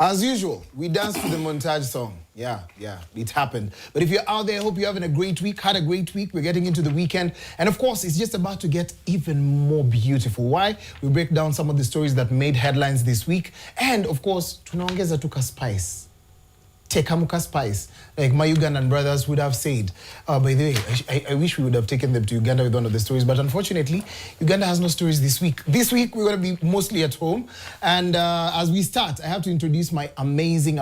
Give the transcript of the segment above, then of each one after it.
As usual, we dance to the montage song. Yeah, it happened. But if you're out there, I hope you're having a great week, had a great week. We're getting into the weekend. And of course, it's just about to get even more beautiful. Why? We break down some of the stories that made headlines this week. And of course, tunaongeza tuka spice. Tekamuka spice, like my Ugandan brothers would have said. By the way, I wish we would have taken them to Uganda with one of the stories, but unfortunately, Uganda has no stories this week. This week, we're going to be mostly at home. And as we start, I have to introduce my amazing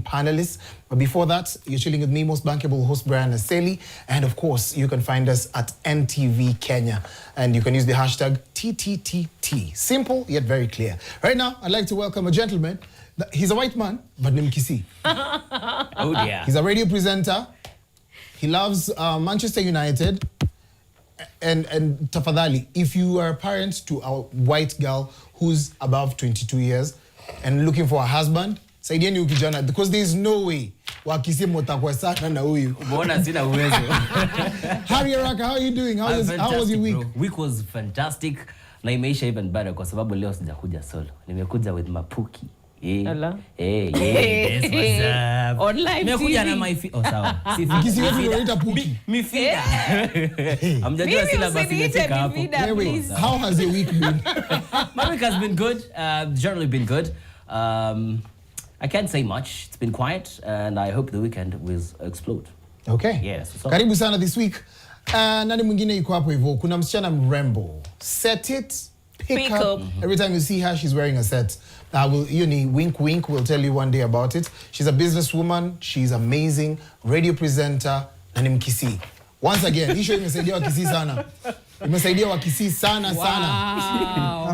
panelists. But before that, you're chilling with me, most bankable host, Brian Aseli. And of course, you can find us at NTV Kenya. And you can use the hashtag TTTT. Simple, yet very clear. Right now, I'd like to welcome a gentleman. He's a white man, but Nimkisi. Oh dear. He's a radio presenter. He loves Manchester United. And tafadhali, if you are a parent to a white girl who's above 22 years and looking for a husband, saidieni ukijana, because there is no way wakisi motakwa sana na huyu. Mbona sina uwezo. Harry Araka, how are you doing? How was your week? Bro. Week was fantastic. Na imeisha even better kwa sababu leo sijakuja solo. Nimekuja with Mapuki. Hello. Yes, what's up? Online Nimekuja na TV. my feet. Oh, sawa. Kisi wetu unaita Puki. Mi feeder. Amjajua syllabus imefika hapo. Wait, how has your week been? My week has been good. Generally been good. I can't say much. It's been quiet, and I hope the weekend will explode. Okay. Yes. So. Karibu sana this week. Nani mwingine yuko hapo hivyo? Kuna msichana mrembo. Set it, pick up. Every time you see her, she's wearing a set. Wink, we'll tell you one day about it. She's a businesswoman. She's amazing. Radio presenter. Na ni Mkisi. Once again, hii show imesaidia Wakisi sana. Imesaidia Wakisi sana.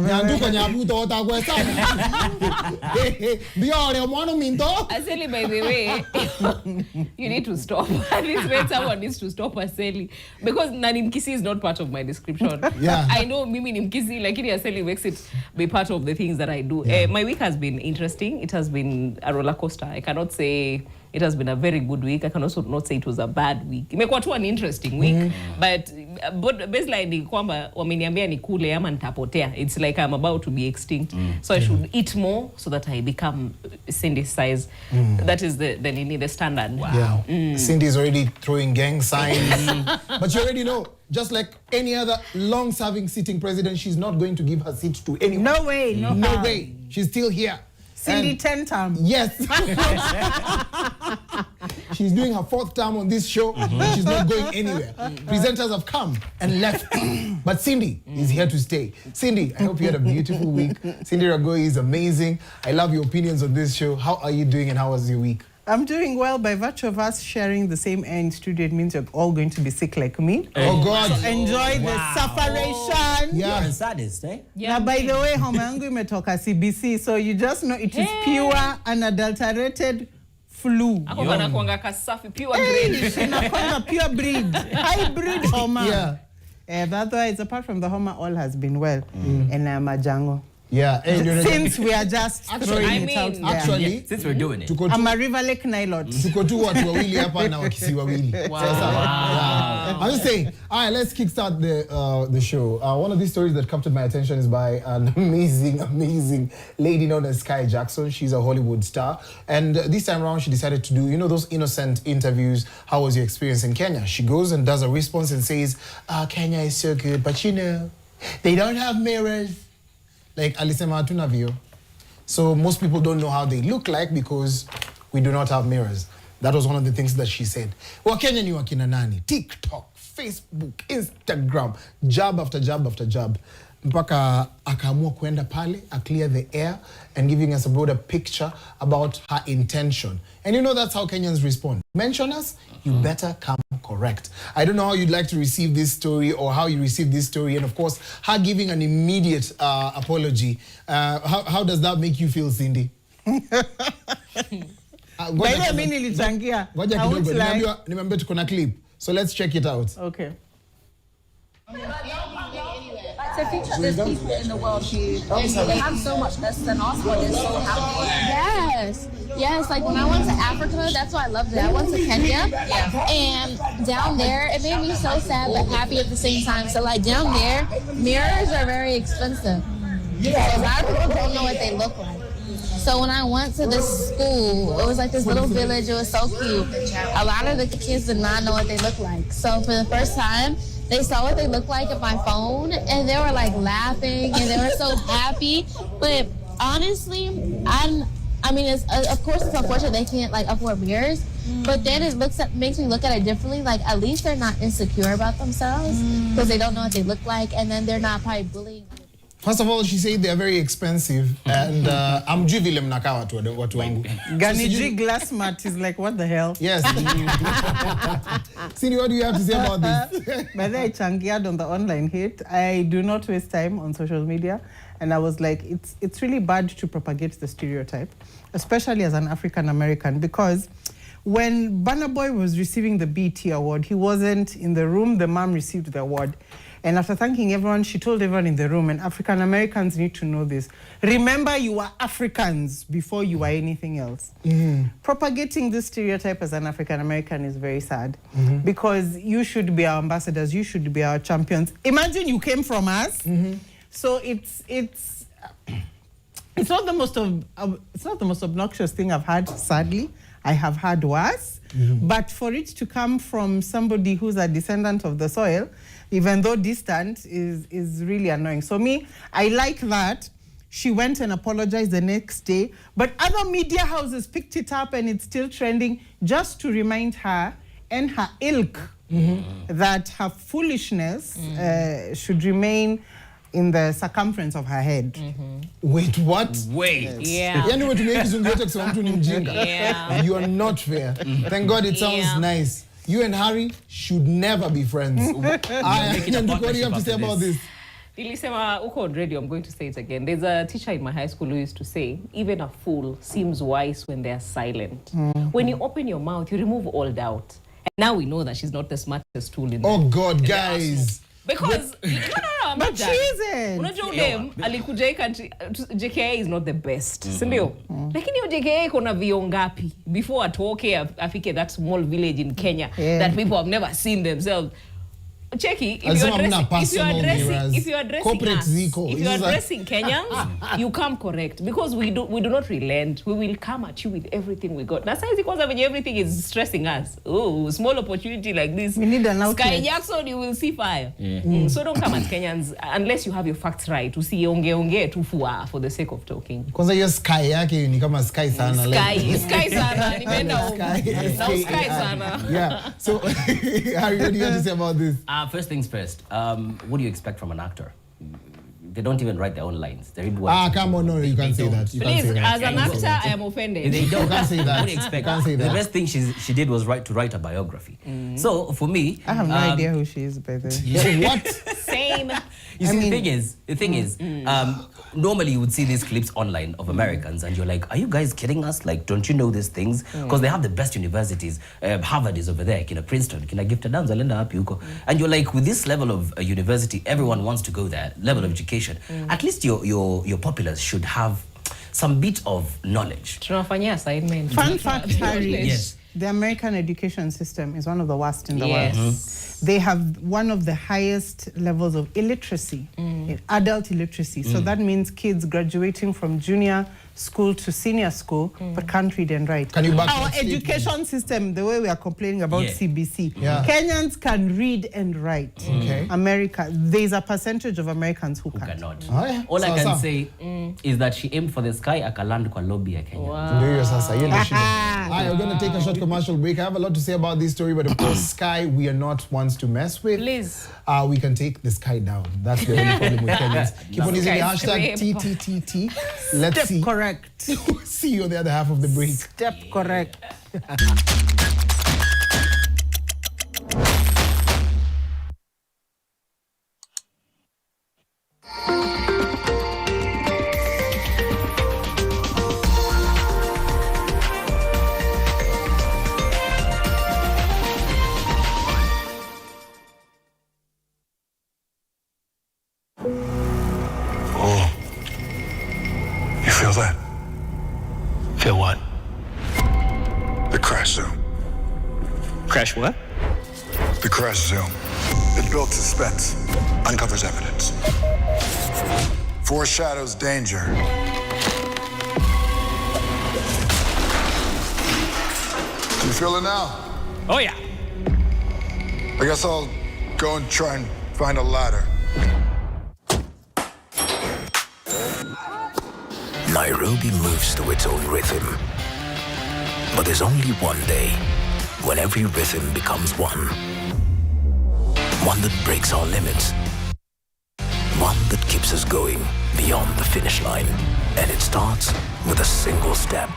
Nyanduko nyabuto otakwe sana. Biore mwana minto. Aseli, by the way, you need to stop. At least when someone needs to stop Aseli. Because Nani Mkisi is not part of my description. Yeah. I know Mimi ni Mkisi, like Aseli makes it be part of the things that I do. Yeah. My week has been interesting. It has been a roller coaster. I cannot say it has been a very good week. I can also not say it was a bad week. Imekuwa tu an interesting week. But baseline ni kwamba wameniambia nikule ama nitapotea. It's like I'm about to be extinct. So I should eat more so that I become Cindy size. That is the standard. Wow. Yeah. Cindy's already throwing gang signs. But you already know, just like any other long-serving sitting president, she's not going to give her seat to anyone. No way, no way. She's still here. Cindy 10 term. Yes. She's doing her 4th term on this show. And she's not going anywhere. Presenters have come and left. But Cindy is here to stay. Cindy, I hope you had a beautiful week. Cindy Ragoi is amazing. I love your opinions on this show. How are you doing and how was your week? I'm doing well. By virtue of us sharing the same air in studio, it means you're all going to be sick like me. Oh, God. So enjoy the sufferation. Yeah. You're saddest, eh? Yeah. Now, by the way, homa yangu imetoka CBC, so you just know it is pure, unadulterated flu. Ako kanakuanga kasafi, pure grade. Inakwanga pure breed. Hybrid homa. Yeah. That's why, apart from the homa, all has been well. And I'm a jango. Yeah. Since we are just throwing it out there. Actually, since we're doing it. I'm a River Lake Nylon. Tuko tu watu wawili hapa na Wakisi wawili. Wow. Yeah. I'm just saying, all right, let's kickstart the show. One of these stories that captured my attention is by an amazing lady known as Skai Jackson. She's a Hollywood star. And this time around, she decided to do, those innocent interviews. How was your experience in Kenya? She goes and does a response and says, Kenya is so good, but they don't have mirrors. Like alisema hatuna vio. So most people don't know how they look like because we do not have mirrors. That was one of the things that she said. Wakenya ni wakina nani? TikTok, Facebook, Instagram, jab after jab after jab. Mpaka akaamua kwenda pale, clear the air and giving us a broader picture about her intention. And that's how Kenyans respond. Mention us, you better come correct. I don't know how you'd like to receive this story or how you receive this story. And of course, her giving an immediate apology. How does that make you feel, Cindy? Nimembe tuko na clip. So let's check it out. Okay. To feature there's people in the world who they have so much less than us, but they're so happy. Yes, like when I went to Africa, that's why I loved it. I went to Kenya, and down there, it made me so sad but happy at the same time. So like down there, mirrors are very expensive. So a lot of people don't know what they look like. So when I went to this school, it was like this little village. It was so cute. A lot of the kids did not know what they looked like. So for the first time, they saw what they looked like on my phone, and they were like laughing, and they were so happy. But honestly, I mean, of course, it's unfortunate they can't like afford mirrors, but then it makes me look at it differently. Like, at least they're not insecure about themselves because they don't know what they look like, and then they're not probably bullying. First of all, she said they're very expensive, and I'm vile mnakaa watu wangu. Ganiji glass mat is like, what the hell? Yes. Cindy, what do you have to say about this? By the way, Changiad on the online hate, I do not waste time on social media. And I was like, it's really bad to propagate the stereotype, especially as an African American, because when Burna Boy was receiving the BET award, he wasn't in the room. The mom received the award. And after thanking everyone, she told everyone in the room, and African Americans need to know this. Remember, you are Africans before you are anything else. Propagating this stereotype as an African American is very sad, because you should be our ambassadors, you should be our champions. Imagine you came from us. So it's not the most obnoxious thing I've had. Sadly, I have had worse. But for it to come from somebody who's a descendant of the soil, even though distant, is really annoying. So me, I like that she went and apologized the next day, but other media houses picked it up and it's still trending, just to remind her and her ilk that her foolishness should remain in the circumference of her head. Wait, what? Wait. Yeah. Yani wetu make kizungu kusema mtu ni mjinga. Yeah. You are not fair. Thank God it sounds nice. You and Harry should never be friends. What do you have to say about this? Nilisema uko on radio, I'm going to say it again. There's a teacher in my high school who used to say, even a fool seems wise when they are silent. When you open your mouth, you remove all doubt. And now we know that she's not the smartest tool in Oh God, guys. Because I'm But she isn't. Unajua ule alikuja hii country, JKA is not the best, si ndio? Lakini hiyo JKA iko na vio ngapi before atoke afike that small village in Kenya that people have never seen themselves. Cheki, if you are addressing Kenyans, you come correct, because we do not relent. We will come at you with everything we got. That's because everything is stressing us. Oh, small opportunity like this. We need an outlet. Skai Jackson, you will see fire. So don't come at Kenyans unless you have your facts right. To see onge tu for the sake of talking. Kwanza hiyo Sky yake ni kama Sky sana. Sky sana. Nimeenda Sky sana. Yeah. So, Harry, what do you have to say about this? First things first, what do you expect from an actor? They don't even write their own lines. They read words. Come on, no, you can't say that. Please, as an actor, I am offended. They don't. You can't say that. What do you expect? You can't say that. The best thing she did was to write a biography. So for me, I have no idea who she is, by the way. What? Same. You see, the thing is, normally you would see these clips online of Americans, and you're like, are you guys kidding us? Like, don't you know these things? Because they have the best universities. Harvard is over there, kina Princeton, kina Gifted Downs, and you're like, with this level of university, everyone wants to go there, level of education. At least your populace should have some bit of knowledge. Tunafanya assignment. Fun fact, Harry. Yes. The American education system is one of the worst in the world. They have one of the highest levels of illiteracy, adult illiteracy. So that means kids graduating from junior school to senior school, but can't read and write. Can you back Our that education statement? system, the way we are complaining about CBC, Yeah. Kenyans can read and write. Okay. America, there's a percentage of Americans who can't. Cannot. Oh, yeah. All I So, can so. say is that she aimed for the sky, akaland kwa lobby ya Kenya. Ndio hiyo sasa, hiyo ndio shida. We're going to take a short commercial break. I have a lot to say about this story, but of course, Sky, we are not ones to mess with. Please. We can take the Sky down. That's the only problem with Kenyans. Keep on using the hashtag Skyscraper. TTTT. Let's Step see. correct. See you on the other half of the break. Step correct. Oh. You feel that? Feel what? The crash zone. Crash what? The crash zone. It builds suspense, uncovers evidence, foreshadows danger, You feel it now? Oh, yeah. I guess I'll go and try and find a ladder. Nairobi moves to its own rhythm. But there's only one day when every rhythm becomes one. One that breaks our limits. One that keeps us going beyond the finish line. And it starts with a single step.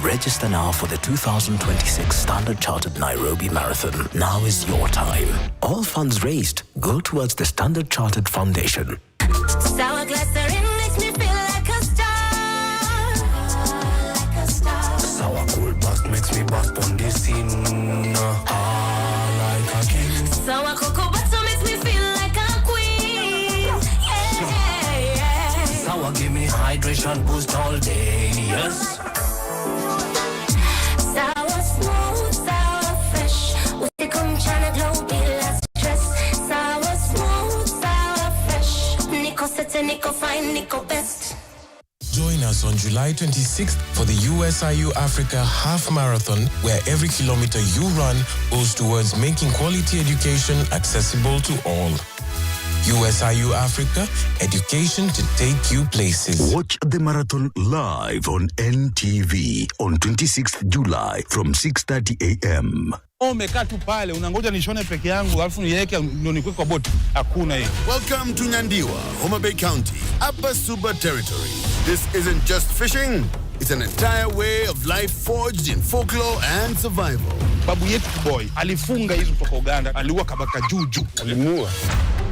Register now for the 2026 Standard Chartered Nairobi Marathon. Now is your time. All funds raised go towards the Standard Chartered Foundation. Sour glycerin makes me feel like a star. Like a star. Sour cool bust makes me bust on this scene. Like a king. Sour cocoa butter makes me feel like a queen. Yeah. Sour give me hydration boost all day, yes. Sour smooth, sour fresh. Usikum chana glow, be less stress. Sour smooth, sour fresh. Nico sete, Nico fine, Nico best. Join us on July 26th for the USIU Africa Half Marathon, where every kilometer you run goes towards making quality education accessible to all. USIU Africa, education to take you places. Watch the marathon live on NTV on 26th July from 6:30 a.m. Umekaa tu pale unangoja nishone peke yangu alafu niweke ndio nikwe kwa boti. Hakuna hiyo. Welcome to Nyandiwa, Homa Bay County, Upper Suba Territory. This isn't just fishing, it's an entire way of life forged in folklore and survival. Babu yetu boy alifunga hizo kutoka Uganda, aliua kabaka juju. Alimuua.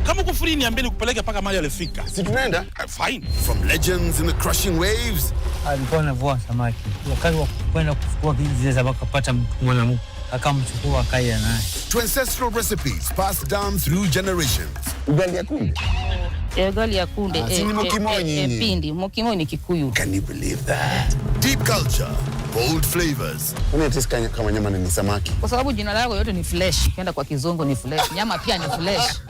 Kama kufuri niambie nikupeleke paka mahali alifika. Si tunaenda? Fine. From legends in the crushing waves. Alikuwa anavua samaki. Wakati wa kwenda kufukua vile za wakapata mwanamke. Akamchukua kaya naye. To ancestral recipes passed down through generations. Ugali ya kunde. Ugali ya kunde. Pindi. Mokimo ni Kikuyu. Can you believe that? Deep culture, bold flavors. Unataka kama nyama ni samaki. Kwa sababu jina lako yote ni flesh. Kwenda kwa kizungu ni flesh. Nyama pia ni flesh.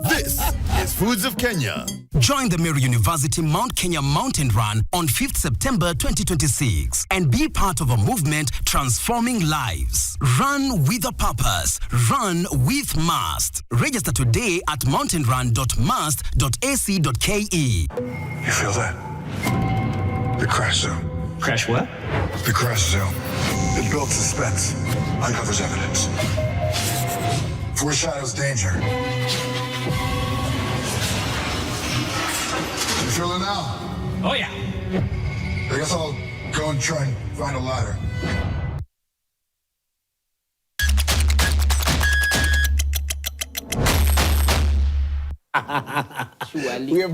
This is Foods of Kenya. Join the Meru University Mount Kenya Mountain Run on 5th September 2026 and be part of a movement transforming lives. Run with a purpose. Run with Must. Register today at mountainrun.must.ac.ke. You feel that? The crash zone. Crash what? The crash zone. It builds suspense, uncovers evidence, foreshadows danger. You feel it now? Oh, yeah. I guess I'll go and try and find a ladder. We are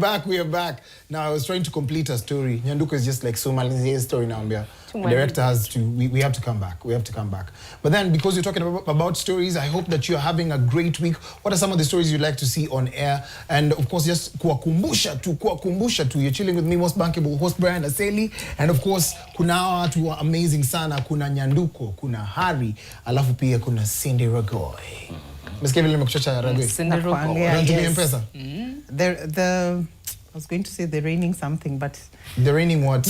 back. Now, I was trying to complete a story. Nyanduko is just like Somali's story now. The director has to, we have to come back. But then, because you're talking about stories, I hope that you're having a great week. What are some of the stories you'd like to see on air? And of course, just kuwakumbusha tu. You're chilling with me, most bankable host Brian Aseli. And of course, kuna watu wa amazing sana. Kuna Nyanduko, kuna Hari, alafu pia kuna Cindy Ragoy. Mesikia vile nimekuchocha Ragoy. Cindy Ragoy. Yes. I was going to say the reigning something, but... The reigning what?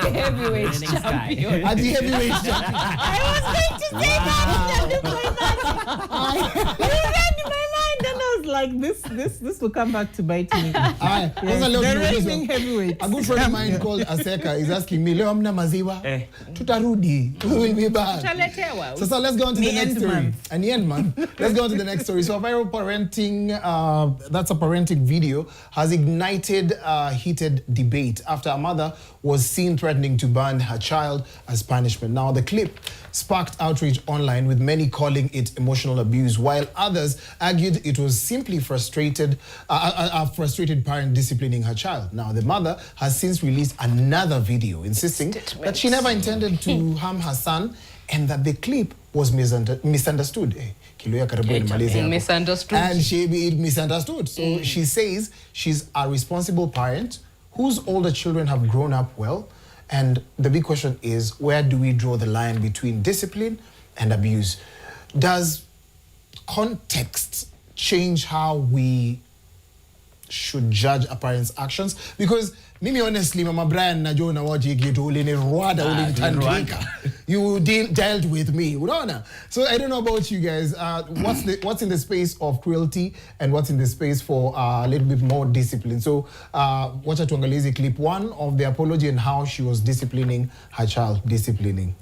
Heavyweight champion. At the heavyweight champion. I was going to say that. You read my mind and I was like, this will come back to bite me. Yes, the reigning heavyweight. A good friend of mine called Aseka is asking me, Leo amna maziwa? Tutarudi. We will be back. So let's go on to the next story. And the end man. Let's go on to the next story. So a viral parenting, that's a parenting video, has ignited heated debate after a mother was seen threatening to burn her child as punishment. Now, the clip sparked outrage online, with many calling it emotional abuse, while others argued it was simply a frustrated parent disciplining her child. Now, the mother has since released another video insisting that she never intended to harm her son and that the clip was misunderstood. Misunderstood. And she misunderstood. So she says she's a responsible parent whose older children have grown up well. And the big question is, where do we draw the line between discipline and abuse? Does context change how we should judge a parent's actions? Because mimi honestly, Mama Brian na Joe na waji kitu ulini Rwanda ulini Tandrika. You dealt with me, unaona? So I don't know about you guys. What's in the space of cruelty and what's in the space for a little bit more discipline? So wacha tuangalize clip 1 of the apology and how she was disciplining her child. Disciplining.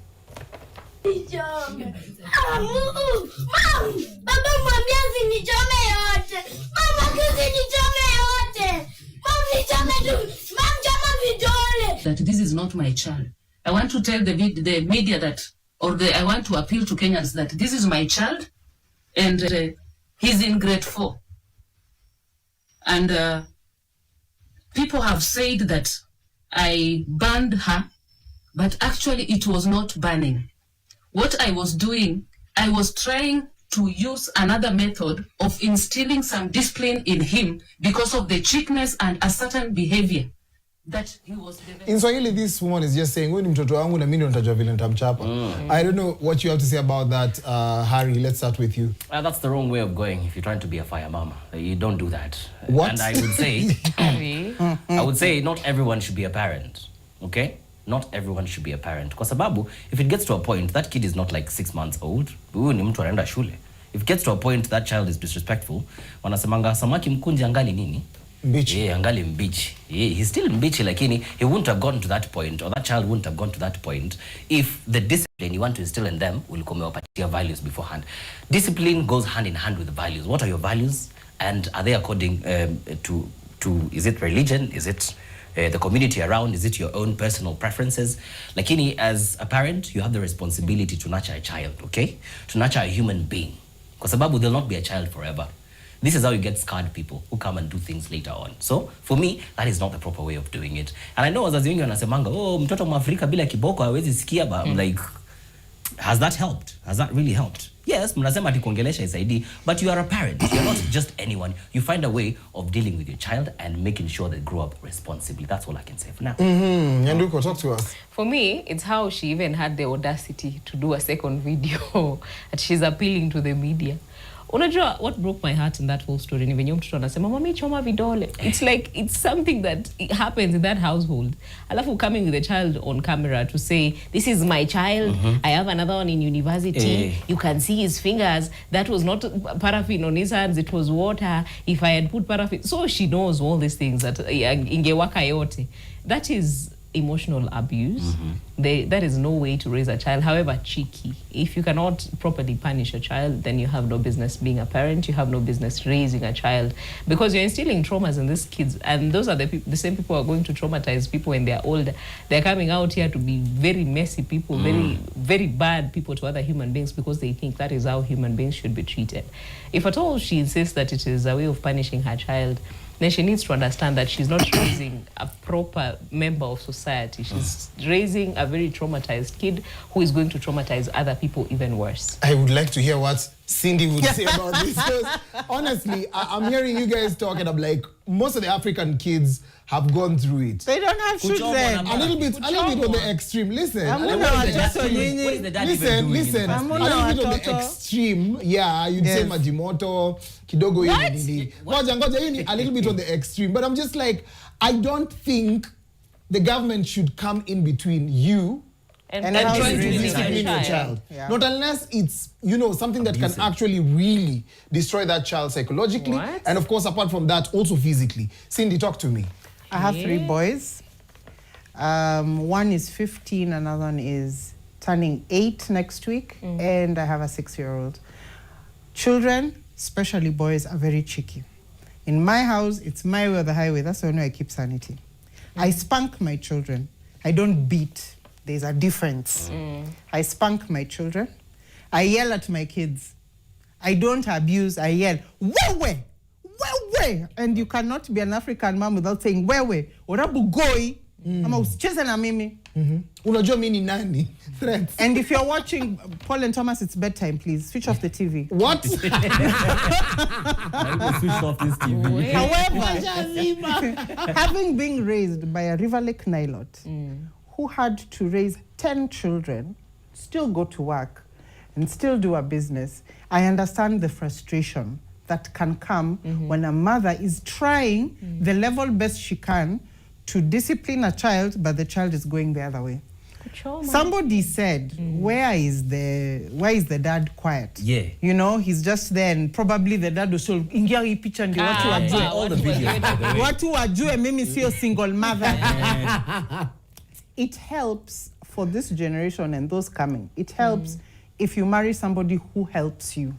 That this is not my child. I want to tell the media that, I want to appeal to Kenyans that this is my child, and he's in grade 4. And people have said that I banned her, but actually it was not banning. What I was doing, I was trying to use another method of instilling some discipline in him because of the cheapness and a certain behavior that he was developing. In Swahili, this woman is just saying, I don't know what you have to say about that, Harry. Let's start with you. That's the wrong way of going if you're trying to be a fire mama. You don't do that. What? And I would say not everyone should be a parent, okay? Not everyone should be a parent. Kwa sababu, if it gets to a point, that kid is not like 6 months old. If it gets to a point that child is disrespectful, wanasemanga samaki mkunji angali nini? Mbichi. Yeah, angali mbichi. Yeah, he's still mbichi, lakini he wouldn't have gotten to that point, or that child wouldn't have gone to that point if the discipline you want to instill in them will come up your values beforehand. Discipline goes hand in hand with values. What are your values? And are they according to is it religion? Is it the community around? Is it your own personal preferences? Lakini, as a parent, you have the responsibility to nurture a child, okay? To nurture a human being. Kwa sababu they'll not be a child forever. This is how you get scarred people who come and do things later on. So, for me, that is not the proper way of doing it. And I know wazazi wengi wanasemanga, mtoto mwafrika bila kiboko hawezi sikia, but I'm like, has that helped? Has that really helped? Yes, mnasema ati kuongelesha isaidi, but you are a parent. You're not just anyone. You find a way of dealing with your child and making sure they grow up responsibly. That's all I can say for now. Nyanduko, talk to us. For me, it's how she even had the audacity to do a second video that she's appealing to the media. Unajua, what broke my heart in that whole story ni venye mtoto anasema mami choma vidole. It's like, it's something that happens in that household. Alafu coming with a child on camera to say, this is my child, I have another one in university, you can see his fingers, that was not paraffin on his hands, it was water, if I had put paraffin. So she knows all these things that ingewaka yote. That is emotional abuse. That is no way to raise a child, however cheeky. If you cannot properly punish a child, then you have no business being a parent, you have no business raising a child, because you're instilling traumas in these kids, and those are the same people who are going to traumatize people when they're older. They're coming out here to be very messy people, very, very bad people to other human beings, because they think that is how human beings should be treated. If at all she insists that it is a way of punishing her child, then she needs to understand that she's not raising a proper member of society. She's raising a very traumatized kid who is going to traumatize other people even worse. I would like to hear what Cindy would say about this. Because honestly, I'm hearing you guys talking. I'm like, most of the African kids have gone through it. They don't have children. A little bit on the extreme. Listen, what is the dad even doing? Listen. A little bit on the extreme. Yeah, you'd say Majimoto, Kidogo. A little bit on the extreme. But I'm just like, I don't think the government should come in between you and trying to discipline your child. Yeah. Not unless it's, something that can actually really destroy that child psychologically. What? And of course, apart from that, also physically. Cindy, talk to me. I have 3 boys. One is 15, another one is turning 8 next week, and I have a 6-year-old. Children, especially boys, are very cheeky. In my house, it's my way or the highway. That's why I know I keep sanity. I spank my children. I don't beat. There's a difference. I spank my children. I yell at my kids. I don't abuse. I yell, wewe! Wewe! And you cannot be an African mom without saying wewe. Orabu goi. Ama usicheze na mimi. Unajua mimi ni nani? Threats. And if you're watching Paul and Thomas, it's bedtime, please. Switch off the TV. What? I will switch off this TV. However, having been raised by a River Lake Nilot, who had to raise 10 children, still go to work, and still do a business, I understand the frustration that can come when a mother is trying the level best she can to discipline a child, but the child is going the other way. Somebody said, why is the dad quiet? Yeah. You know, he's just there, and probably the dad will show ingia hii picha ndio watu wajue. All the videos, by the way. Watu wajue mimi sio single mother. It helps for this generation and those coming. It helps if you marry somebody who helps you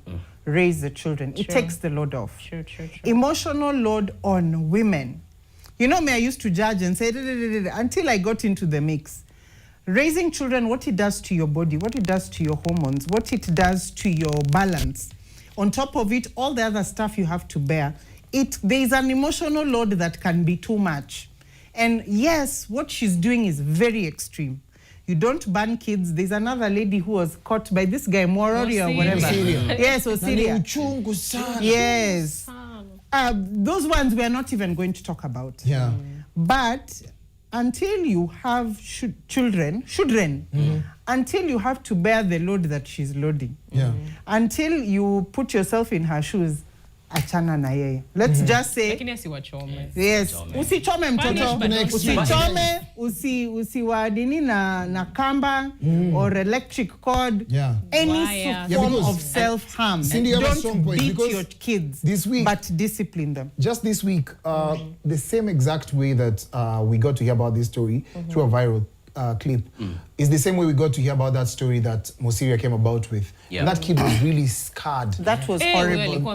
raise the children. It takes the load off. True. Emotional load on women. You know me, I used to judge and say, until I got into the mix. Raising children, what it does to your body, what it does to your hormones, what it does to your balance. On top of it, all the other stuff you have to bear. There is an emotional load that can be too much. And yes, what she's doing is very extreme. You don't ban kids. There's another lady who was caught by this guy, Morori or whatever. Yes, Osiria. Yes. Those ones we're not even going to talk about. Yeah. But until you have children, until you have to bear the load that she's loading, until you put yourself in her shoes, achana na yeye. Let's just say, yes, usichome mtoto, usichome, usiwadini na kamba or electric cord, any form of self-harm. Don't beat your kids, but discipline them. Just this week, the same exact way that we got to hear about this story through a viral clip is the same way we got to hear about that story that Mosiria came about with. And that kid was really scarred. That was horrible.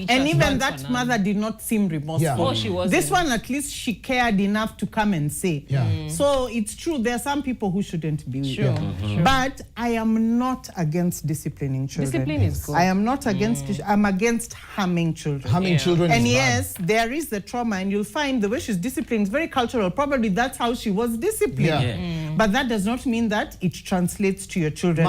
And even that mother did not seem remorseful. She wasn't. This one, at least she cared enough to come and say. So it's true, there are some people who shouldn't be with them. But I am not against disciplining children. Discipline is good. I am not against I'm against harming children. Harming children and is yes, there is the trauma, and you'll find the way she's disciplined is very cultural. Probably that's how she was disciplined. But that does not mean that it translates to your children.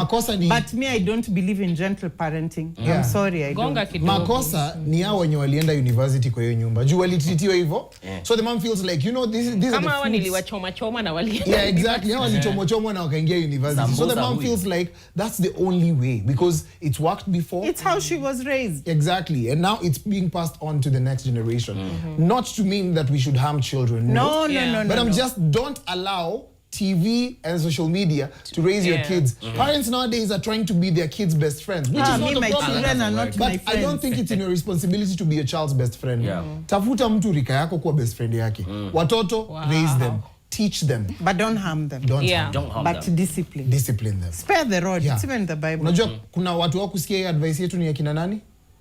But me, I don't believe in gentle parenting. I'm sorry, I don't. Makosa ni hao wenye walienda university kwa hiyo nyumba. Juu walititiwa hivyo. So the mom feels like, you know, these are the kama hawa niliwachoma na walienda. Yeah, exactly. Hawa walichomwa na wakaingia university. So the mom feels like that's the only way because it's worked before. It's how she was raised. Exactly. And now it's being passed on to the next generation. Not to mean that we should harm children. No. But I'm just don't allow TV and social media to raise your kids. Parents nowadays are trying to be their kids' best friends, which is not a my problem. children are not my But friends. I don't think it's in your responsibility to be a child's best friend. Tafuta mtu rika yako kuwa best friend yake. Watoto, raise them. Teach them. But don't harm them. Don't harm them. But discipline. Discipline them. Spare the rod. It's even in the Bible. Unajua kuna watu wao kusikia advice yetu ni ya kina nani?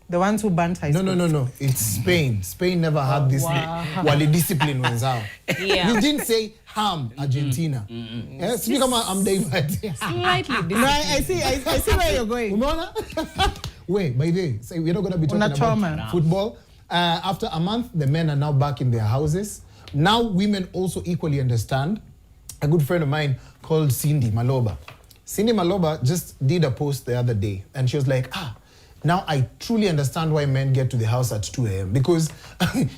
The ones who burnt high school. No. It's Spain. Spain never had this. Wali discipline wenzao. We didn't say harm Argentina. Sijui kama I'm diverting. Slightly different. No, I see where you're going. Umeona? Wait, by the way, so we're not going to be talking about football. After a month, the men are now back in their houses. Now women also equally understand. A good friend of mine called Cindy Maloba. Cindy Maloba just did a post the other day, and she was like, now I truly understand why men get to the house at 2 a.m. because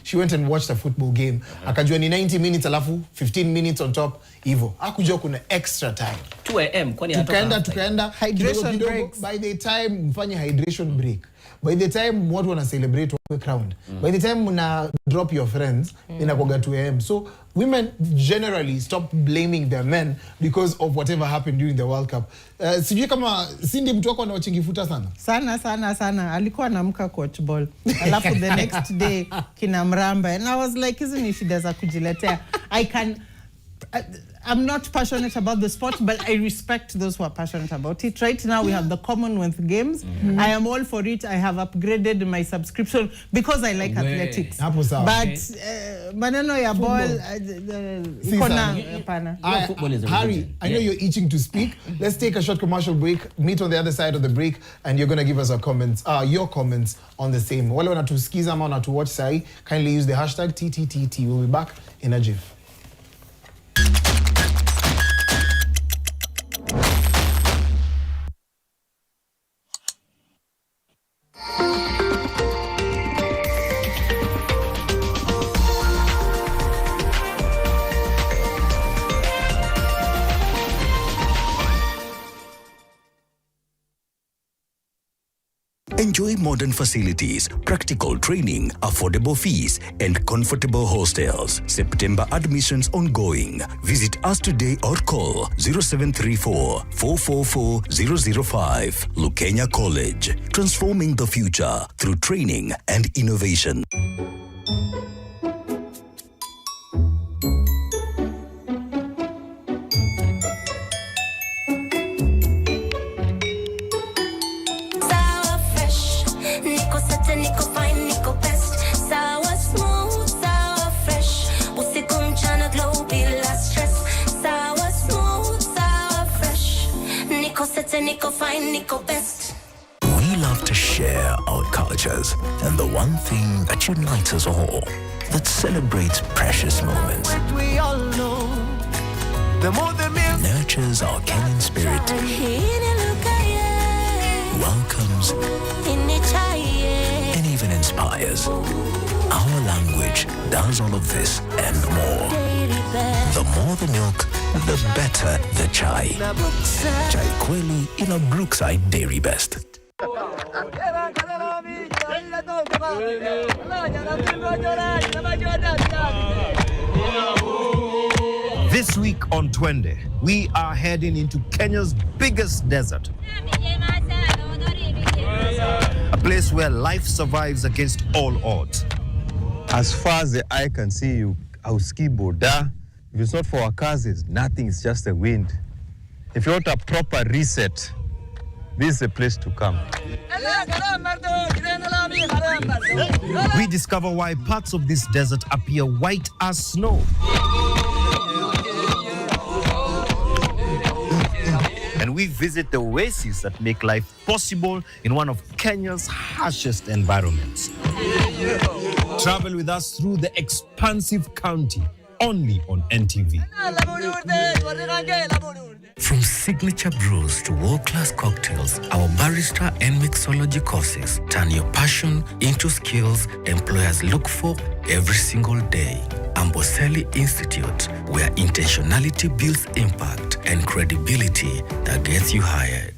she went and watched a football game. Akajua ni 90 minutes alafu 15 minutes on top hivyo. Akujua kuna extra time. 2 a.m. kwani Tukaenda hydration breaks. By the time mfanye hydration break. By the time watu wana celebrate work round. By the time muna drop your friends inakuwa 2 a.m. So women generally stop blaming their men because of whatever happened during the World Cup. Sijui kama Cindy mtu wako anawachingifuta sana. Sana. Alikuwa anaamka coach ball. Alafu the next day kina mramba. And I was like, hizi ni shida za kujiletea. I'm not passionate about the sport, but I respect those who are passionate about it. Right now, we have the Commonwealth Games. I am all for it. I have upgraded my subscription because I like athletics. But maneno ya ball, football is Harry, I know you're itching to speak. Let's take a short commercial break. Meet on the other side of the break, and you're going to give us your comments on the same. Wale wanatusikiza ama wanatuwatch sahi, kindly use the hashtag TTTT. We'll be back in a jiff. Enjoy modern facilities, practical training, affordable fees, and comfortable hostels. September admissions ongoing. Visit us today or call 0734 444 005. Lukenya College, transforming the future through training and innovation. We love to share our cultures, and the one thing that unites us all, that celebrates precious moments, nurtures our Kenyan spirit, welcomes, and even inspires. Our language does all of this and more. The more the milk, the better the chai. Chai kweli ina Brookside Dairy Best. This week on Twende, we are heading into Kenya's biggest desert. A place where life survives against all odds. As far as the eye can see, you hausikii boda. If it's not for our causes, nothing, it's just the wind. If you want a proper reset, this is the place to come. We discover why parts of this desert appear white as snow. And we visit the oases that make life possible in one of Kenya's harshest environments. Travel with us through the expansive county, only on NTV. From signature brews to world-class cocktails, our barista and mixology courses turn your passion into skills employers look for every single day. Amboseli Institute, where intentionality builds impact and credibility that gets you hired.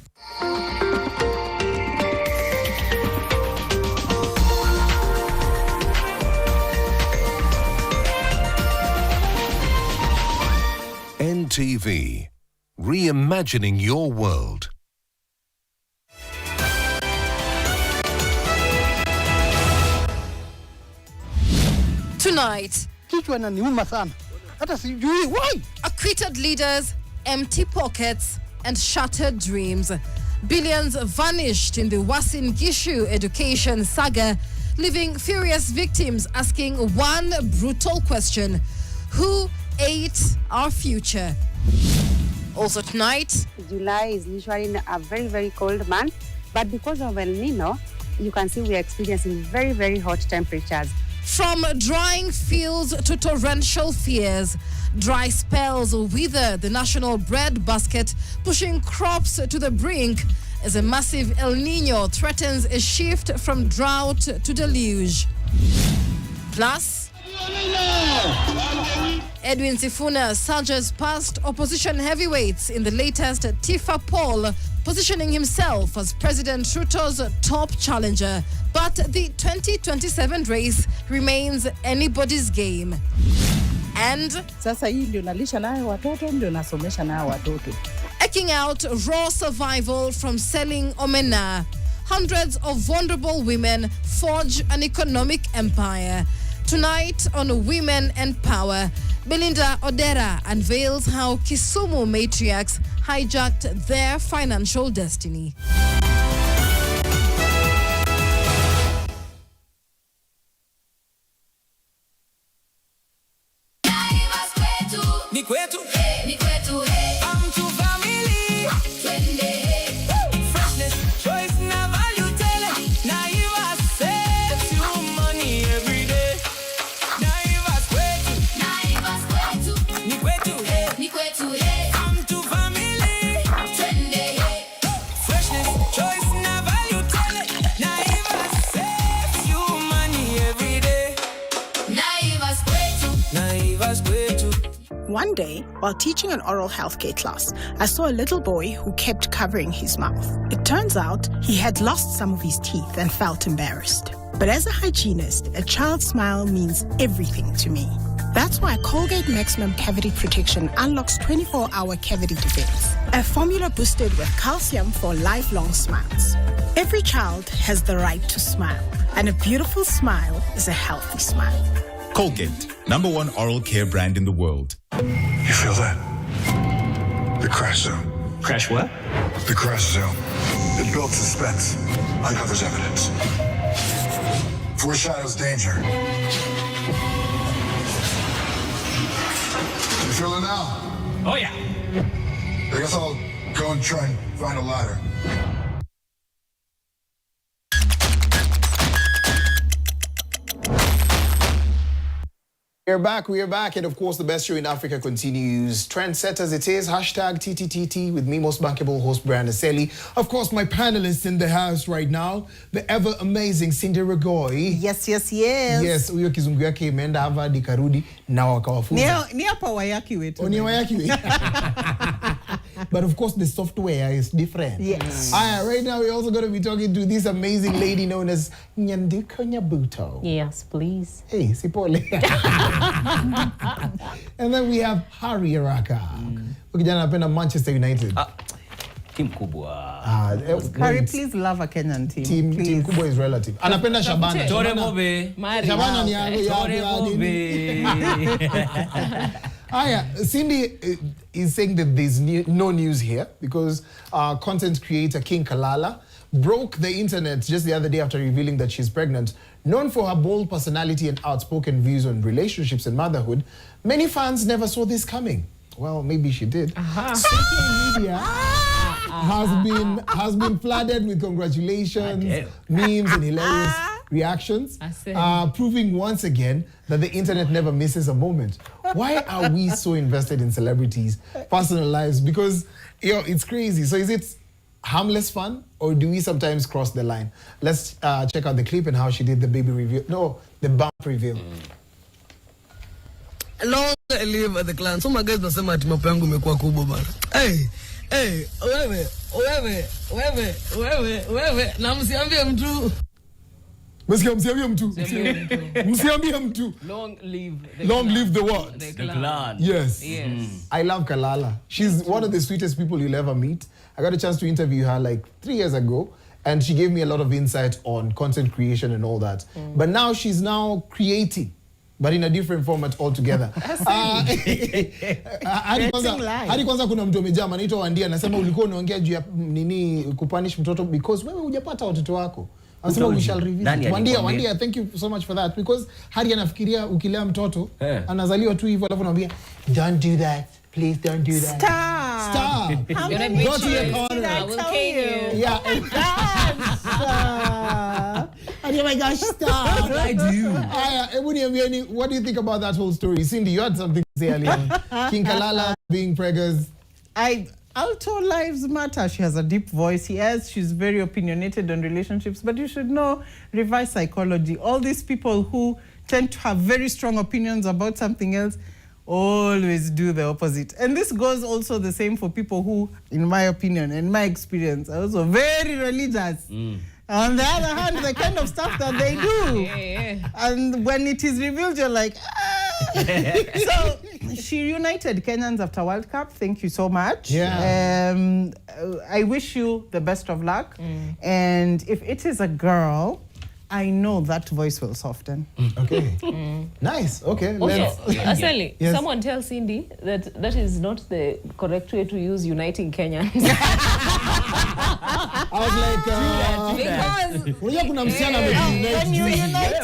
NTV, reimagining your world. Tonight, acquitted leaders, empty pockets, and shattered dreams. Billions vanished in the Uasin Gishu education saga, leaving furious victims asking one brutal question: who ate our future? Also tonight, July is usually a very, very cold month, but because of El Nino, you can see we are experiencing very, very hot temperatures. From drying fields to torrential fears, dry spells wither the national bread basket, pushing crops to the brink as a massive El Nino threatens a shift from drought to deluge. Plus, Edwin Sifuna surges past opposition heavyweights in the latest TIFA poll, positioning himself as President Ruto's top challenger. But the 2027 race remains anybody's game. And sasa hii ndio nalisha nayo watoto, ndio nasomesha nayo watoto. Eking out raw survival from selling omena, hundreds of vulnerable women forge an economic empire. Tonight on Women and Power, Belinda Odera unveils how Kisumu matriarchs hijacked their financial destiny. Ni kwetu, ni kwetu, hey. Mtu family, twende. Freshness, choice na value tele. Naivas saves you money every day. Naivas kwetu, Naivas kwetu. Ni kwetu, hey. Ni kwetu, hey. Mtu family, twende, hey. Freshness, choice One day, while teaching an oral healthcare class, I saw a little boy who kept covering his mouth. It turns out he had lost some of his teeth and felt embarrassed. But as a hygienist, a child's smile means everything to me. That's why Colgate Maximum Cavity Protection unlocks 24-hour cavity defense. A formula boosted with calcium for lifelong smiles. Every child has the right to smile, and a beautiful smile is a healthy smile. Colgate, #1 oral care brand in the world. You feel that? The crash zone. Crash what? The crash zone. It builds suspense, uncovers evidence, foreshadows danger. You feel it now? Oh yeah. I guess I'll go and try and find a ladder. We are back, and of course the best show in Africa continues. Trendsetters it is, #TTTT with me, most bankable host Brian Aseli. Of course, my panelists in the house right now, the ever amazing Cindy Regoy. Yes. Yes, huyo kizungu yake imeenda Harvard ikarudi na wakawafunza. Ni hapa wayaki wetu. Ni wayaki wetu. But of course the software is different. Yes. Right now we're also going to be talking to this amazing lady known as Nyanduko Nyabuto. Yes, please. Hey, Sipole. And then we have Harry Araka. Ukijana anapenda Manchester United. Team kubwa. Harry, please love a Kenyan team. Team kubwa is relative. Anapenda Shabana. Tore Mobe. Shabana ni Cindy is saying that there's no news here because content creator King Kalala broke the internet just the other day after revealing that she's pregnant. Known for her bold personality and outspoken views on relationships and motherhood, many fans never saw this coming. Well, maybe she did. Social media has been flooded with congratulations, memes, and hilarious reactions, proving once again that the internet never misses a moment. Why are we so invested in celebrities' personal lives? Because it's crazy. So is it harmless fun, or do we sometimes cross the line? Let's check out the clip and how she did the baby reveal. No, the bump reveal. Long live the clan. So my guys nasema ati mapo yangu imekuwa kubwa bana. Wewe na msiambie mtu. Msiambie mtu. Long live the what? The clan. Yes. I love Kalala. She's one of the sweetest people you'll ever meet. I got a chance to interview her like 3 years ago, and she gave me a lot of insight on content creation and all that. But now she's creating, but in a different format altogether. Hadi kwanza kuna mtu amejama anaitwa Wandia anasema ulikuwa unaongea juu ya nini kupunish mtoto because wewe hujapata watoto wako. Anasema we shall revisit. Wandia, thank you so much for that, because Hadi anafikiria ukilea mtoto anazaliwa tu hivyo alafu anamwambia don't do that. Please don't do that. Stop. Go to your corner. I will kill you. Yeah. Oh my gosh, stop. I do. What do you think about that whole story? Cindy, you had something to say earlier. King Kalala being preggers. Alto lives matter. She has a deep voice. She's very opinionated on relationships, but you should know reverse psychology. All these people who tend to have very strong opinions about something else always do the opposite. And this goes also the same for people who, in my opinion, and my experience, are also very religious. On the other hand, the kind of stuff that they do. And when it is revealed, you're like, So she reunited Kenyans after World Cup. Thank you so much. I wish you the best of luck. And if it is a girl, I know that voice will soften. Okay. Nice. Okay. Asali, someone tell Cindy that is not the correct way to use uniting Kenyans. I was like, because when you unite,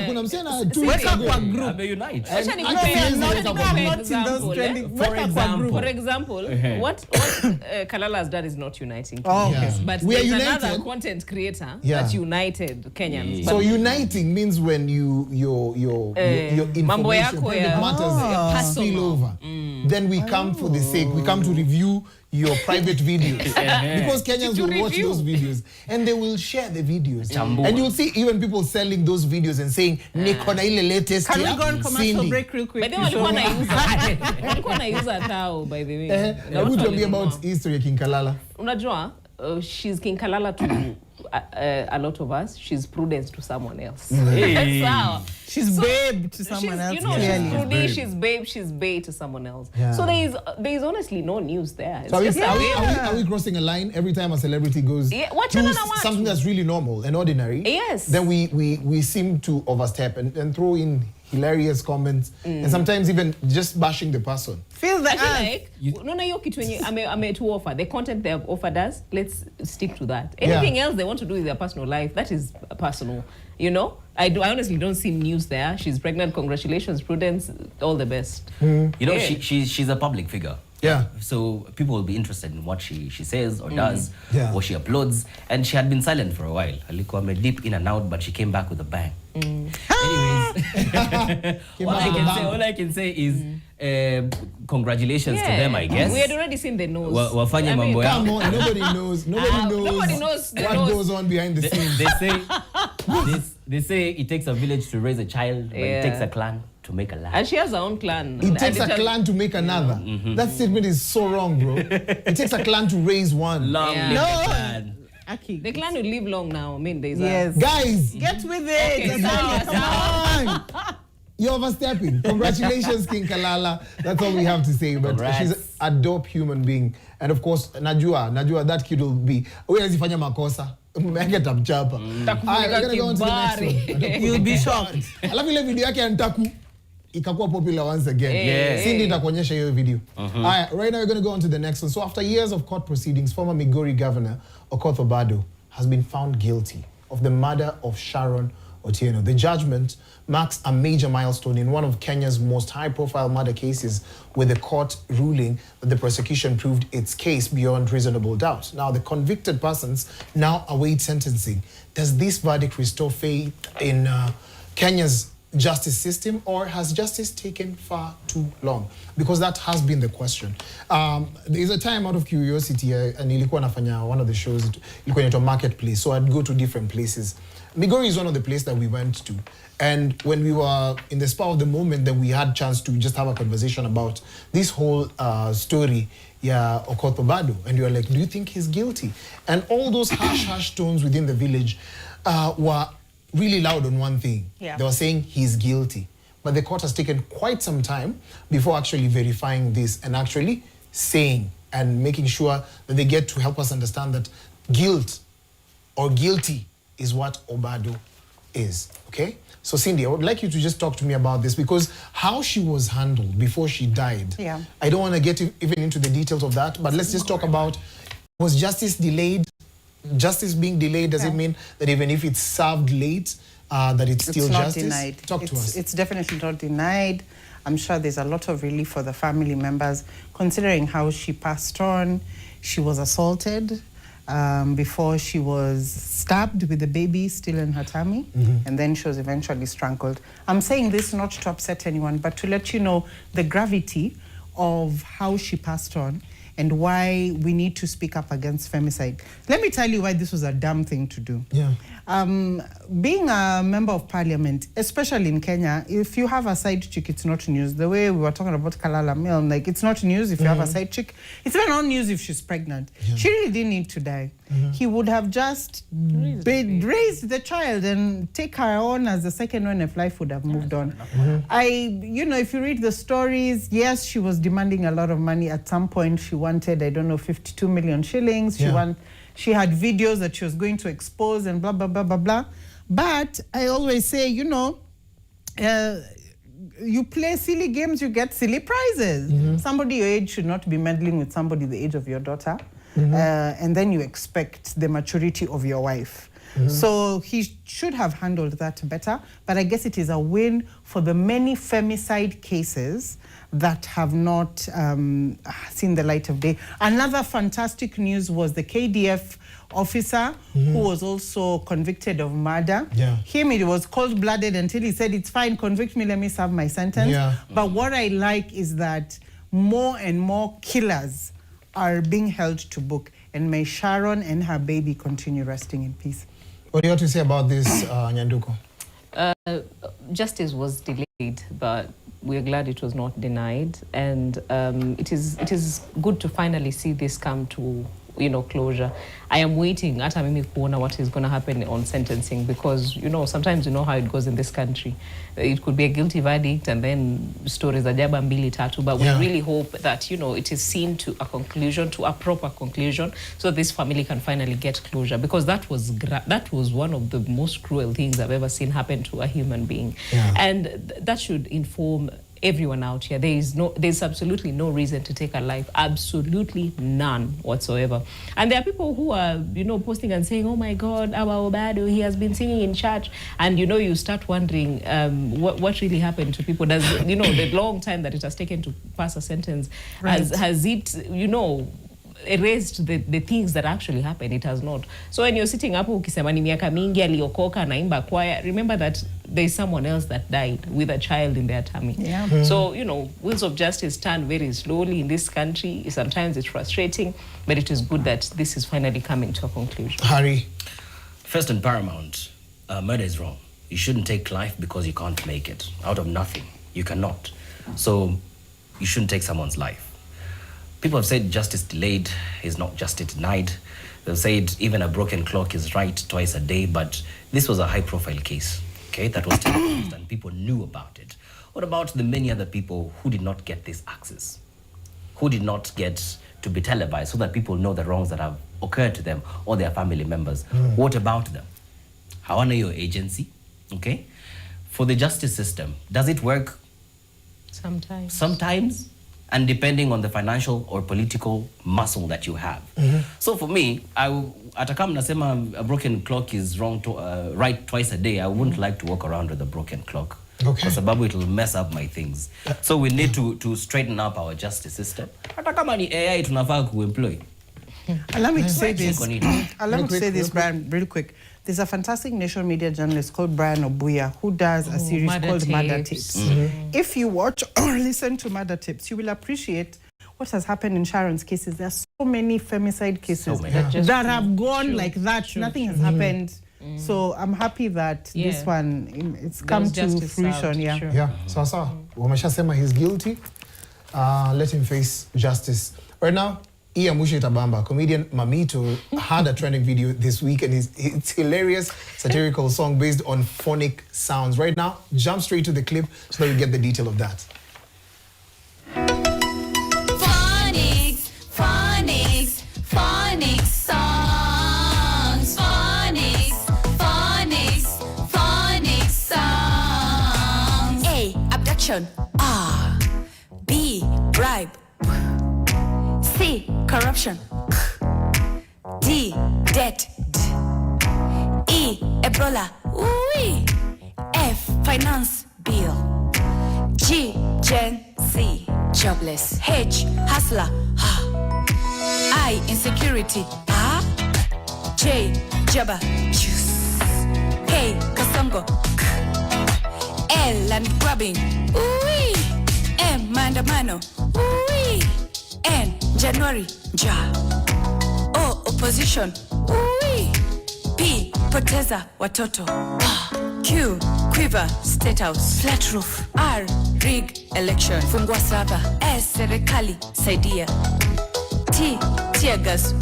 kuna msichana tu unite. For example, what Kalala has done is not uniting Kenyans. But there's another content creator that united Kenyans. So uniting means when your information, private matters spill over. then we come for the sake. We come to review your private videos. Because Kenyans will watch those videos and they will share the videes. And you'll see even people selling those videos and saying, Niko na ile latest. Can we go on commercial break real quick? But then walikuwa na tao, by the way. Would you be about history of King Kalala? Unajua, she's King Kalala to a lot of us. She's Prudence to someone else. Hey. She's babe to someone else. You know, she's Prudence, she's babe, she's bae to someone else. Yeah. So there is honestly no news there. So are we crossing a line every time a celebrity goes to something that's really normal and ordinary? Yes. Then we seem to overstep and throw in hilarious comments and sometimes even just bashing the person. Feel the offer the content they have offered us. Let's stick to that. Anything else they want to do with their personal life, that is personal. You know, I honestly don't see news there. She's pregnant. Congratulations, Prudence. All the best. You know, she's a public figure. Yeah. So people will be interested in what she says or does, or she uploads. And she had been silent for a while. Alikuwa deep in and out, but she came back with a bang. Anyways, all I can say is congratulations to them, I guess. We had already seen the nose. Wafanye mambo yao. Come on, nobody knows what goes on behind the scenes. They say it takes a village to raise a child, but it takes a clan to make a land. And she has her own clan. It takes a clan to make another. That statement is so wrong, bro. It takes a clan to raise one. Clan. The clan will live long now. I mean, there's guys, get with it. Okay, come on. You're overstepping. Congratulations, King Kalala. That's all we have to say. But she's a dope human being. And of course, Najua, that kid will be. Fanya makosa. Get up, chapa. I'm gonna go on to the next one. You'll be shocked. Alafu ile video yake Ntaku ikakuwa popular once again. Cindy itakuonyesha hiyo video. Right now we're going to go on to the next one. So after years of court proceedings, former Migori governor Obado has been found guilty of the murder of Sharon Otieno. The judgment marks a major milestone in one of Kenya's most high-profile murder cases, with the court ruling that the prosecution proved its case beyond reasonable doubt. Now, the convicted persons now await sentencing. Does this verdict restore faith in Kenya's justice system, or has justice taken far too long? Because that has been the question. There's a time, out of curiosity, and nilikuwa nafanya one of the shows, ilikuwa inaitwa Marketplace, so I'd go to different places. Migori is one of the places that we went to. And when we were in the spur of the moment, then we had chance to just have a conversation about this whole story, Obado. And you were like, do you think he's guilty? And all those harsh tones within the village were really loud on one thing. They were saying he's guilty. But the court has taken quite some time before actually verifying this and actually saying and making sure that they get to help us understand that guilt or guilty is what Obado is, okay? So Cindy, I would like you to just talk to me about this, because how she was handled before she died. I don't want to get even into the details of that, but let's just talk about, was justice delayed? Justice being delayed, does it mean that even if it's served late, that it's still not justice? Denied. Talk to us. It's definitely not denied. I'm sure there's a lot of relief for the family members, considering how she passed on. She was assaulted before she was stabbed with the baby still in her tummy, and then she was eventually strangled. I'm saying this not to upset anyone, but to let you know the gravity of how she passed on and why we need to speak up against femicide. Let me tell you why this was a dumb thing to do. Being a member of parliament, especially in Kenya, if you have a side chick, it's not news. The way we were talking about Kalala Mill, like, it's not news if you have a side chick. It's even not news if she's pregnant. She really didn't need to die. He would have just raised the child and take her on as the second one if life would have moved on. You know, if you read the stories, yes, she was demanding a lot of money. At some point, she wanted, I don't know, 52 million shillings. She had videos that she was going to expose and blah, blah, blah, blah, blah. But I always say, you know, you play silly games, you get silly prizes. Somebody your age should not be meddling with somebody the age of your daughter. And then you expect the maturity of your wife. So he should have handled that better. But I guess it is a win for the many femicide cases that have not seen the light of day. Another fantastic news was the KDF officer who was also convicted of murder. Him, it was cold-blooded until he said, it's fine, convict me, let me serve my sentence. But what I like is that more and more killers are being held to book. And may Sharon and her baby continue resting in peace. What do you have to say about this, Nyanduko? Justice was delayed, but we're glad it was not denied. And it is good to finally see this come to closure. I am waiting hata mimi kuona what is going to happen on sentencing, because sometimes how it goes in this country. It could be a guilty verdict and then stories ajaba mbili tatu, but we really hope that it is seen to a conclusion, to a proper conclusion, so this family can finally get closure, because that was one of the most cruel things I've ever seen happen to a human being. And that should inform everyone out here. There's absolutely no reason to take a life, absolutely none whatsoever. And there are people who are, posting and saying, oh my God, our Obado, he has been singing in church. And, you start wondering what really happened to people. Does, the long time that it has taken to pass a sentence, has it, erased the things that actually happened? It has not. So when you're sitting up ukisema ni miaka mingi aliokoka naimba choir, remember that there's someone else that died with a child in their tummy. So wheels of justice turn very slowly in this country. Sometimes it's frustrating, but it is good that this is finally coming to a conclusion. Harry? First and paramount, murder is wrong. You shouldn't take life because you can't make it out of nothing. You cannot. So you shouldn't take someone's life. People have said justice delayed is not justice denied. They've said even a broken clock is right twice a day, but this was a high-profile case, okay, that was televised and people knew about it. What about the many other people who did not get this access, who did not get to be televised so that people know the wrongs that have occurred to them or their family members? What about them? Hawana your agency, okay? For the justice system, does it work? Sometimes. Sometimes. And depending on the financial or political muscle that you have. So for me, atakam nasema a broken clock is wrong right twice a day, I wouldn't like to walk around with a broken clock. Okay. Because it will mess up my things. So we need to straighten up our justice system. Atakama ni AI tunafaa kuemploy. Allow me to say this, Brian, real quick. There's a fantastic national media journalist called Brian Obuya who does a series called Murder Tips. If you watch or listen to Murder Tips, you will appreciate what has happened in Sharon's cases. There are so many femicide cases that have gone like that. Nothing has happened. So I'm happy that this one, it's come to fruition. Yeah. So, wameshasema he's guilty. Let him face justice. Right now, Mushi Tabamba, comedian Mamito, had a trending video this week, and it's hilarious satirical song based on phonic sounds. Right now, jump straight to the clip so that you get the detail of that. Phonics songs. Phonics songs. A, abduction. R, B, bribe. C, corruption. D, debt. E, Ebola. Ooh. F, finance bill. G, Gen Z, jobless. H, hustler. I, insecurity. J, Jabba, juice. K, Kasongo. L, land grabbing. Ooh. M, mandamano. Ooh. N, January, ja. O, opposition. Ooh. P, poteza watoto. Q, quiver, state house, flat roof. R, rig, election, fungua saba. S, serikali, saidia. T, tear gas,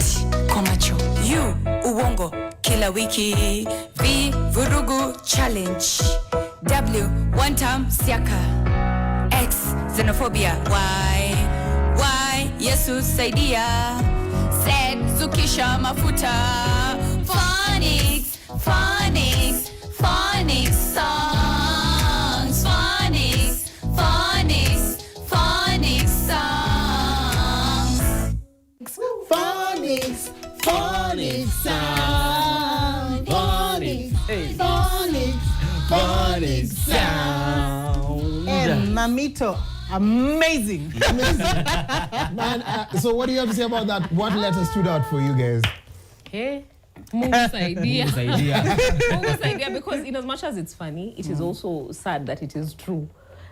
kwa macho. U, uongo, kila wiki. V, vurugu, challenge. W, one time, siaka. X, xenophobia. Y, Yesu saidia. Z, zukisha mafuta. Phonics songs. Phonics songs. Phonics sound. Phonics sound. And Mamito, amazing. Man, so what do you have to say about that? What letter stood out for you guys? Hey, Mungu's idea. Mungu's idea, because in as much as it's funny, it is also sad that it is true.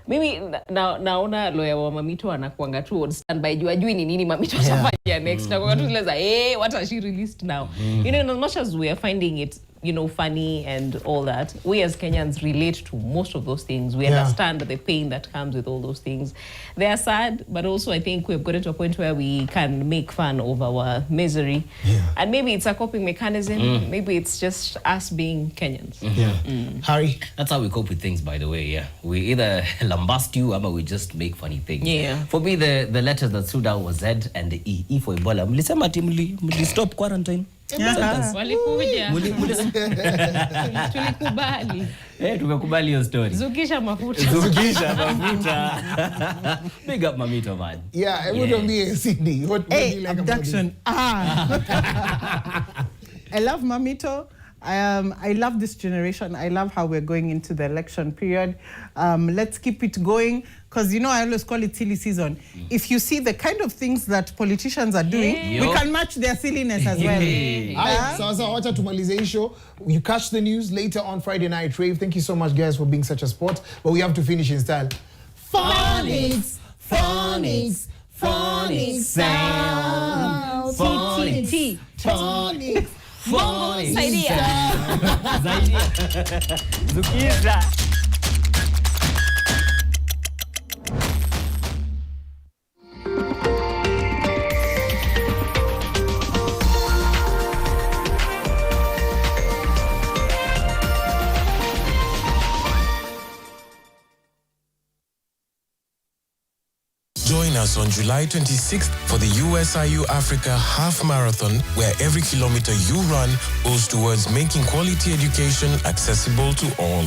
Mimi naona lawyer wa Mamito anakuanga tu on standby. Ajui ni nini Mamito atafanya next. Na kwa tu zile za what has she released now? You know, as much as we are finding it, you know, funny and all that, we as Kenyans relate to most of those things. We understand the pain that comes with all those things. They are sad, but also I think we've gotten to a point where we can make fun of our misery. And maybe it's a coping mechanism. Maybe it's just us being Kenyans. Harry? That's how we cope with things, by the way, We either lambast you or we just make funny things. For me, the letters that stood out was Z and the E. E for Ebola. Mlisema ati stop quarantine. Walikuja. Tulikubali. Tumekubali hiyo story. Zukisha mafuta. Big up Mamito, man. Yeah, it would be Sydney. What do you like abduction. I love Mamito. I love this generation. I love how we're going into the election period. Let's keep it going. Because, you know, I always call it silly season. If you see the kind of things that politicians are doing, we can match their silliness as well. So wacha tumalize hii show. You catch the news later on Friday night rave. Thank you so much, guys, for being such a sport. But we have to finish in style. Phonics sound. TTTT. Phonics. Bongo, saidia. Zukiza. Join us on July 26th for the USIU Africa Half Marathon, where every kilometer you run goes towards making quality education accessible to all.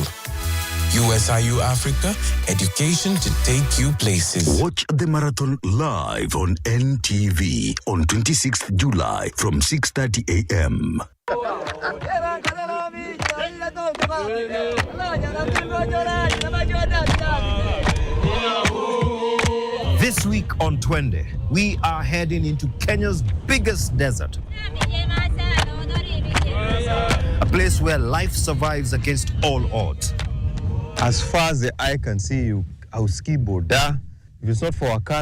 USIU Africa, education to take you places. Watch the marathon live on NTV on 26th July from 6:30 a.m. This week on Twende, we are heading into Kenya's biggest desert. A place where life survives against all odds. As far as the eye can see, you Boda. If it's not for our car,